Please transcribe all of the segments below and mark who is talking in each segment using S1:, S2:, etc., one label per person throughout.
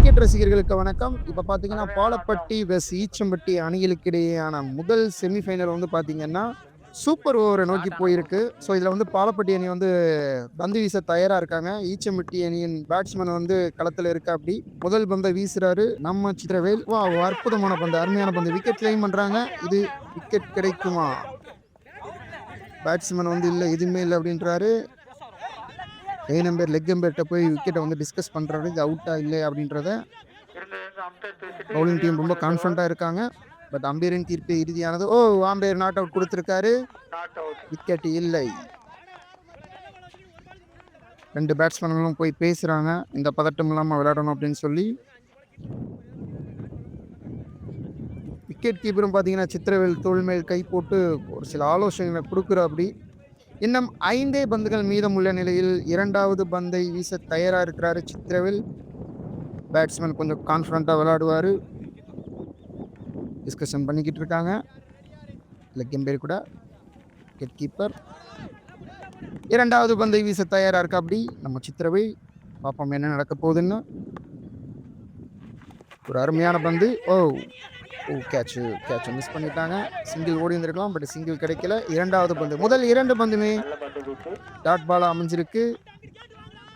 S1: Cricket ரசிகர்களுக்கு வணக்கம். இப்ப பார்த்தீங்கன்னா, பாலப்பட்டி வெஸ் ஈச்சம்பட்டி அணிகளுக்கு இடையேயான முதல் செமிஃபைனல் வந்து பார்த்தீங்கன்னா, சூப்பர் ஓவர நோக்கி போயிருக்கு. ஸோ, இதுல வந்து பாலப்பட்டி அணி வந்து பந்து வீச தயாரா இருக்காங்க. ஈச்சம்பட்டி அணியின் பேட்ஸ்மேன் வந்து களத்துல இருக்காப்படி. முதல் பந்த வீசுறாரு நம்ம சித்திரவேல். வாவ்! அற்புதமான பந்து, அருமையான பந்து. விக்கெட் கிளைம் பண்றாங்க. இது விக்கெட் கிடைக்குமா? பேட்ஸ்மேன் வந்து இல்ல, எதுவுமே இல்ல அப்படின்றாரு. லெக் எம்பேர்ட்ட போய் விக்கெட்டை வந்து டிஸ்கஸ் பண்றாரு. இது அவுட்டா இல்லையா அப்படின்றத. பவுலிங் டீம் ரொம்ப கான்ஃபிடண்டா இருக்காங்க. பட் அம்பையரின் தீர்ப்பு இறுதியானது. அம்பையர் நாட் அவுட் கொடுத்திருக்காரு. விக்கெட் இல்லை. 2 பேட்ஸ்மேன்களும் போய் பேசுறாங்க, இந்த பதட்டம் இல்லாம விளையாடணும் அப்படின்னு சொல்லி. விக்கெட் கீப்பரும் பார்த்தீங்கன்னா, சித்திரவேல் தோள் மேல் கை போட்டு ஒரு சில ஆலோசனைகளை கொடுக்குறாப்படி. இன்னும் 5 பந்துகள் மீதமுள்ள நிலையில் 2வது பந்தை வீச தயாரா இருக்கிறாரு சித்திரவேல். பேட்ஸ்மேன் கொஞ்சம் கான்ஃபிடண்டா விளையாடுவாரு. டிஸ்கஷன் பண்ணிக்கிட்டு இருக்காங்க லெக் எம்பையர் கூட. விக்கெட் கீப்பர் 2வது பந்தை வீச தயாரா இருக்கா அப்படி நம்ம சித்திரவேல். பார்ப்போம் என்ன நடக்க போகுதுன்னு. ஒரு அருமையான பந்து. கேட்ச் மிஸ் பண்ணிட்டாங்க. சிங்கிள் ஓடி இருந்திருக்கலாம், பட் சிங்கிள் கிடைக்கல. 2வது பந்து, முதல் 2 பந்துமே டாட் பாலா அமைஞ்சிருக்கு.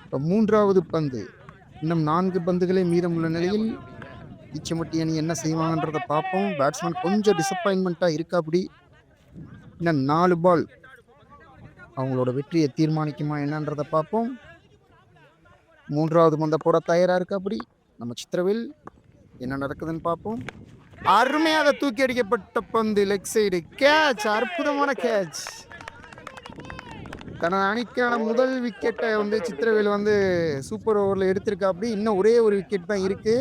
S1: இப்போ 3வது பந்து. இன்னும் 4 பந்துகளே மீதமுள்ள நிலையில் ஈச்சம்பட்டி அணி என்ன செய்வாங்கன்றத பார்ப்போம். பேட்ஸ்மேன் கொஞ்சம் டிசப்பாயின்மெண்ட்டாக இருக்கா அப்படி. இன்னும் 4 பால் அவங்களோட வெற்றியை தீர்மானிக்குமா என்னன்றத பார்ப்போம். 3வது பந்தை போட தயாராக இருக்கா அப்படி நம்ம சித்திரவேல். என்ன நடக்குதுன்னு பார்ப்போம். அருமையாக தூக்கி அடிக்கப்பட்ட பந்து, லெக் சைடு கேட்ச். அற்புதமான கேட்ச். தனது அணிக்கான முதல் விக்கெட்டை வந்து சித்திரவேல் வந்து சூப்பர் ஓவரில் எடுத்திருக்கா அப்படி. இன்னும் ஒரே ஒரு விக்கெட் தான் இருக்கு.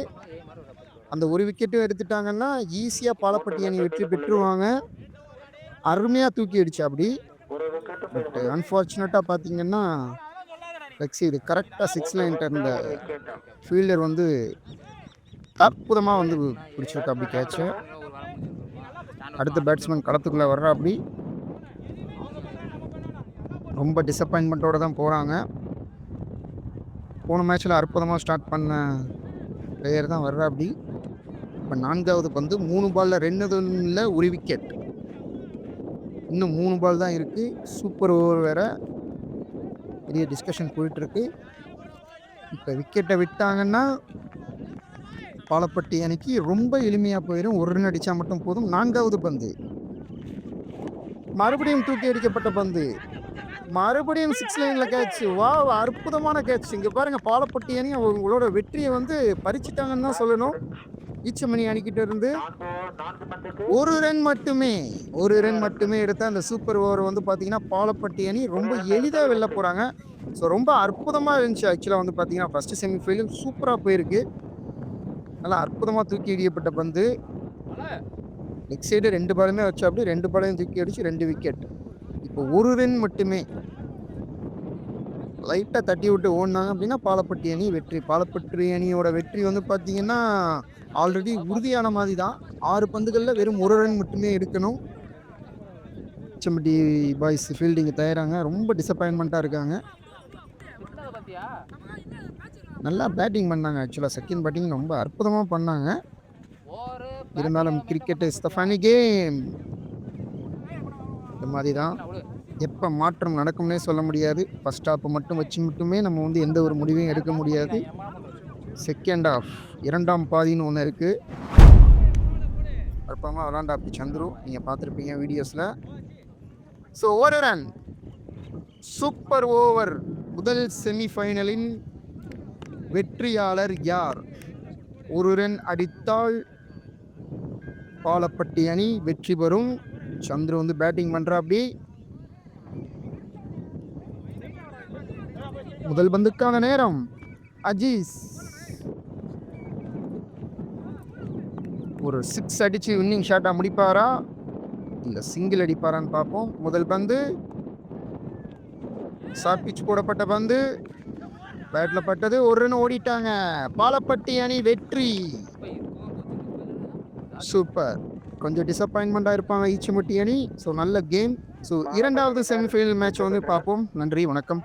S1: அந்த ஒரு விக்கெட்டும் எடுத்துட்டாங்கன்னா ஈஸியாக பாலப்பட்டி அணி வெற்றி பெற்றுருவாங்க. அருமையாக தூக்கி அடிச்சா அப்படி. பட் அன்ஃபார்ச்சுனேட்டாக பார்த்தீங்கன்னா, லெக் சைடு கரெக்டாக 6 லைன்ட்ட இருந்த ஃபீல்டர் வந்து அற்புதமாக வந்து பிடிச்சிருக்கா அப்படி கேட்ச. அடுத்த பேட்ஸ்மேன் களத்துக்குள்ளே வர்றா அப்படி. ரொம்ப டிசப்பாயின்மெண்ட்டோடு தான் போகிறாங்க. போன மேட்ச்சில் அற்புதமாக ஸ்டார்ட் பண்ண பிளேயர் தான் வர்றா அப்படி. இப்போ 4வது பந்து, 3 பாலில் 2 ஒரு விக்கெட். இன்னும் 3 பால் தான் இருக்குது. சூப்பர் ஓவர் வேறு. பெரிய டிஸ்கஷன் போயிட்டுருக்கு. இப்போ விக்கெட்டை விட்டாங்கன்னா பாலப்பட்டி அணிக்கு ரொம்ப எளிமையாக போயிடும். ஒரு ரன் அடித்தா மட்டும் போதும். 4வது பந்து, மறுபடியும் தூக்கி அடிக்கப்பட்ட பந்து, மறுபடியும் 6 லைனில் கேட்ச். அற்புதமான கேட்ச். இங்கே பாருங்க, பாலப்பட்டி அணி அவங்களோட வெற்றியை வந்து பறிச்சிட்டாங்கன்னு தான் சொல்லணும். ஈச்சமணி அணிக்கிட்ட இருந்து ஒரு ரன் மட்டுமே எடுத்த அந்த சூப்பர் ஓவர் வந்து பார்த்தீங்கன்னா, பாலப்பட்டி அணி ரொம்ப எளிதாக வெளில போகிறாங்க. ஸோ ரொம்ப அற்புதமாக இருந்துச்சு. ஆக்சுவலாக வந்து பார்த்தீங்கன்னா, ஃபஸ்ட்டு செமிஃபைனல் சூப்பராக போயிருக்கு. நல்லா அற்புதமாக தூக்கி எறியப்பட்ட பந்து. லெக் சைடு 2 பாலுமே வச்சா அப்படி 2 பாலையும் தூக்கி அடிச்சு 2 விக்கெட். இப்போ ஒரு ரன் மட்டுமே லைட்டாக தட்டி விட்டு ஓடினாங்க அப்படின்னா பாலப்பட்டி அணி வெற்றி. பாலப்பட்டி அணியோட வெற்றி வந்து பார்த்தீங்கன்னா ஆல்ரெடி உறுதியான மாதிரி தான். 6 பந்துகளில் வெறும் 1 ரன் மட்டுமே எடுக்கணும். ஈச்சம்பட்டி பாய்ஸ் ஃபீல்டிங் தயாராங்க. ரொம்ப டிசப்பாயின்மெண்ட்டாக இருக்காங்க. நல்லா பேட்டிங் பண்ணாங்க. ஆக்சுவலாக செகண்ட் பேட்டிங் ரொம்ப அற்புதமாக பண்ணாங்க. இருந்தாலும் cricket is the funny game. இந்த மாதிரி தான். எப்போ மாற்றம் நடக்கும்னே சொல்ல முடியாது. ஃபர்ஸ்ட் ஹாஃப் மட்டுமே நம்ம வந்து எந்த ஒரு முடிவையும் எடுக்க முடியாது. செகண்ட் ஹாஃப், 2ஆம் பாதின்னு ஒன்று இருக்குது. அற்பமாக விளாண்டா அப்படி சந்துரு. நீங்கள் பார்த்துருப்பீங்க வீடியோஸில். ஸோ ஒரு ரன் சூப்பர் ஓவர். முதல் செமிஃபைனலின் வெற்றியாளர் யார்? ஒரு ரன் அடித்தால் பாலப்பட்டி அணி வெற்றி பெறும். சந்துரு வந்து பேட்டிங் பண்றா அப்படி. முதல் பந்துக்கான நேரம். அஜீஸ் ஒரு 6 அடிச்சு வின்னிங் ஷாட்டா முடிப்பாரா இல்ல சிங்கிள் அடிப்பாரான்னு பார்ப்போம். முதல் பந்து ஷார்ட் பிட்ச் போடப்பட்ட பந்து, பேட்ல பட்டது. ஒரு ரன் ஓடிட்டாங்க. பாலப்பட்டி அணி வெற்றி. சூப்பர். கொஞ்சம் டிசப்பாயின்மெண்ட்டாக இருப்பாங்க ஈச்சம்பட்டி அணி. ஸோ நல்ல கேம். ஸோ 2வது செமிஃபைனல் மேட்ச் வந்து பார்ப்போம். நன்றி, வணக்கம்.